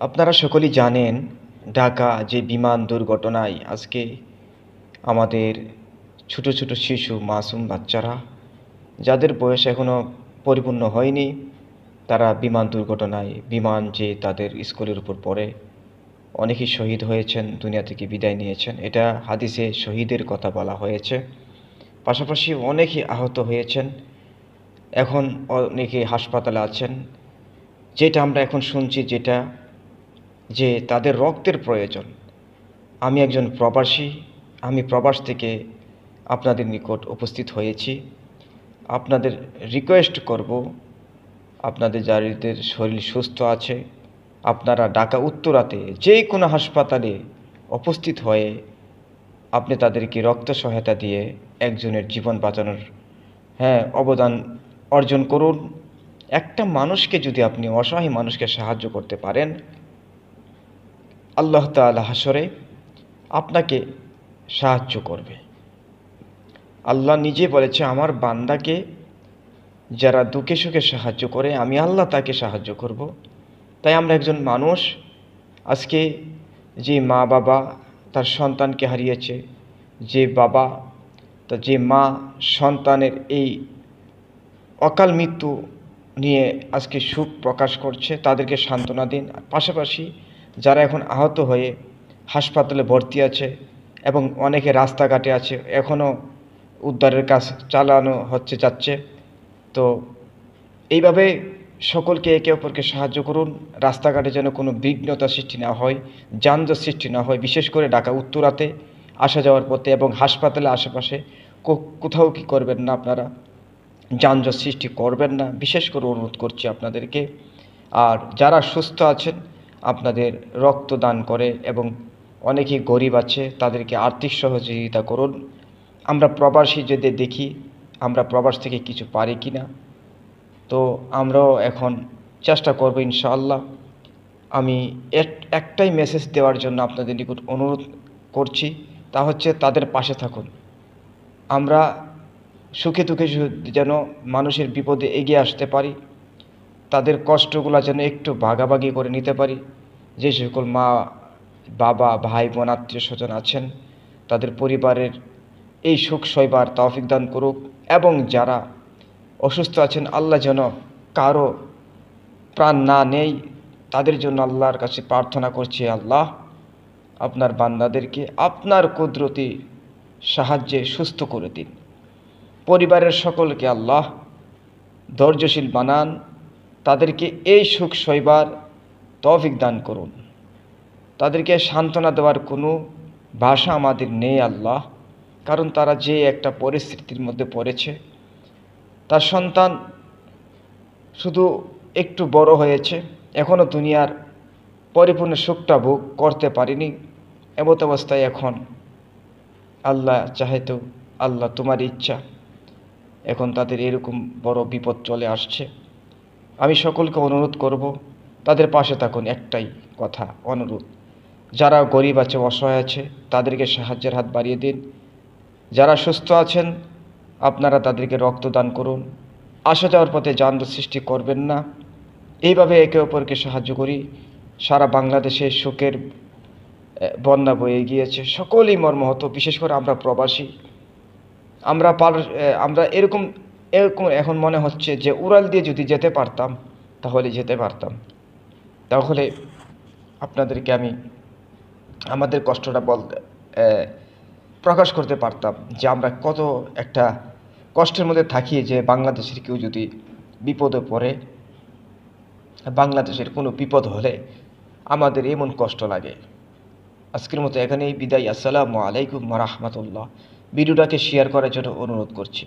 আপনারা সকলেই জানেন ঢাকা যে বিমান দুর্ঘটনায় আজকে আমাদের ছোট ছোট শিশু মাসুম বাচ্চারা যাদের বয়স এখনও পরিপূর্ণ হয়নি তারা বিমান দুর্ঘটনায় বিমান যে তাদের স্কুলের উপর পড়ে অনেকেই শহীদ হয়েছেন, দুনিয়া থেকে বিদায় নিয়েছেন। এটা হাদিসে শহীদের কথা বলা হয়েছে। পাশাপাশি অনেকেই আহত হয়েছেন, এখন অনেকে হাসপাতালে আছেন। যেটা আমরা এখন শুনছি যে তাদের রক্তের প্রয়োজন। আমি একজন প্রবাসী, আমি প্রবাস থেকে আপনাদের নিকট উপস্থিত হয়েছি। আপনাদের রিকোয়েস্ট করব, আপনাদের যাদের শরীর সুস্থ আছে আপনারা ঢাকা উত্তরাতে যে কোনো হাসপাতালে উপস্থিত হয়ে আপনি তাদেরকে রক্ত সহায়তা দিয়ে একজনের জীবন বাঁচানোর অবদান অর্জন করুন। একটা মানুষকে যদি আপনি অসহায় মানুষকে সাহায্য করতে পারেন, আল্লাহ তাআলা হাসরে আপনাকে সাহায্য করবে। আল্লাহ নিজে বলেছে, আমার বান্দাকে যারা দুঃখে সুখে সাহায্য করে আমি আল্লাহ তাকে সাহায্য করব। তাই আমরা একজন মানুষ, আজকে যে মা বাবা তার সন্তানকে হারিয়েছে, যে মা সন্তানের এই অকাল মৃত্যু নিয়ে আজকে শোক প্রকাশ করছে, তাদেরকে সান্ত্বনা দিন। পাশাপাশি যারা এখন আহত হয়ে হাসপাতালে ভর্তি আছে এবং অনেকে রাস্তাঘাটে আছে, এখনও উদ্ধারের কাজ চালানো যাচ্ছে। তো এইভাবে সকলকে একে অপরকে সাহায্য করুন, রাস্তাঘাটে যেন কোনো বিঘ্নতা সৃষ্টি না হয়, যানজট সৃষ্টি না হয়। বিশেষ করে ঢাকা উত্তরাতে আসা যাওয়ার পথে এবং হাসপাতালের আশেপাশে কোথাও কি করবেন না, আপনারা যানজট সৃষ্টি করবেন না, বিশেষ করে অনুরোধ করছি আপনাদেরকে। আর যারা সুস্থ আছেন আপনাদের রক্ত দান করে এবং অনেকেই গরিব আছে তাদেরকে আর্থিক সহযোগিতা করুন। আমরা প্রবাসী যদি দেখি আমরা প্রবাস থেকে কিছু পারি কি না, তো আমরাও এখন চেষ্টা করব ইনশাআল্লাহ। আমি একটাই মেসেজ দেওয়ার জন্য আপনাদের নিকট অনুরোধ করছি, তা হচ্ছে তাদের পাশে থাকুন। আমরা সুখে দুঃখে যেন মানুষের বিপদে এগিয়ে আসতে পারি, তাদের কষ্টগুলো যেন একটু ভাগাভাগি করে নিতে পারি। যে সকল মা বাবা ভাই বোন আত্মীয় স্বজন আছেন তাদের পরিবারের এই সুখ সইবার তৌফিক দান করুক। এবং যারা অসুস্থ আছেন আল্লাহ যেন কারো প্রাণ না নেই, তাদের জন্য আল্লাহর কাছে প্রার্থনা করছি, আল্লাহ আপনার বান্দাদেরকে আপনার কুদরতি সাহায্যে সুস্থ করে দিন। পরিবারের সকলকে আল্লাহ ধৈর্যশীল বানান, তাদেরকে এই সুখ সইবার তৌফিক দান করুন। তাদেরকে সান্ত্বনা দেওয়ার কোনো ভাষা আমাদের নেই আল্লাহ, কারণ তারা যে একটা পরিস্থিতির মধ্যে পড়েছে, তার সন্তান শুধু একটু বড় হয়েছে, এখনও দুনিয়ার পরিপূর্ণ সুখটা ভোগ করতে পারিনি। এমত অবস্থায় এখন আল্লাহ চাহেতো, আল্লাহ তোমার ইচ্ছা, এখন তাদের এরকম বড় বিপদ চলে আসছে। আমি সকলকে অনুরোধ করব তাদের পাশে থাকুন। একটাই কথা অনুরোধ, যারা গরিব আছে অসহায় আছে তাদেরকে সাহায্যের হাত বাড়িয়ে দিন। যারা সুস্থ আছেন আপনারা তাদেরকে রক্তদান করুন। আসা যাওয়ার পথে যানজট সৃষ্টি করবেন না। এইভাবে একে অপরকে সাহায্য করি। সারা বাংলাদেশে শোকের বন্যা বয়ে গিয়েছে, সকলেই মর্মাহত। বিশেষ করে আমরা প্রবাসী, আমরা এরকম এখন মনে হচ্ছে যে উড়াল দিয়ে যদি যেতে পারতাম তাহলে যেতে পারতাম, তাহলে আপনাদেরকে আমি আমাদের কষ্টটা প্রকাশ করতে পারতাম যে আমরা কত একটা কষ্টের মধ্যে থাকি। যে বাংলাদেশের কেউ যদি বিপদে পড়ে, বাংলাদেশের কোনো বিপদ হলে আমাদের এমন কষ্ট লাগে। আজকের মতো এখানেই বিদায়। আসসালামু আলাইকুম ওয়া রাহমাতুল্লাহ। ভিডিওটাকে শেয়ার করার জন্য অনুরোধ করছি।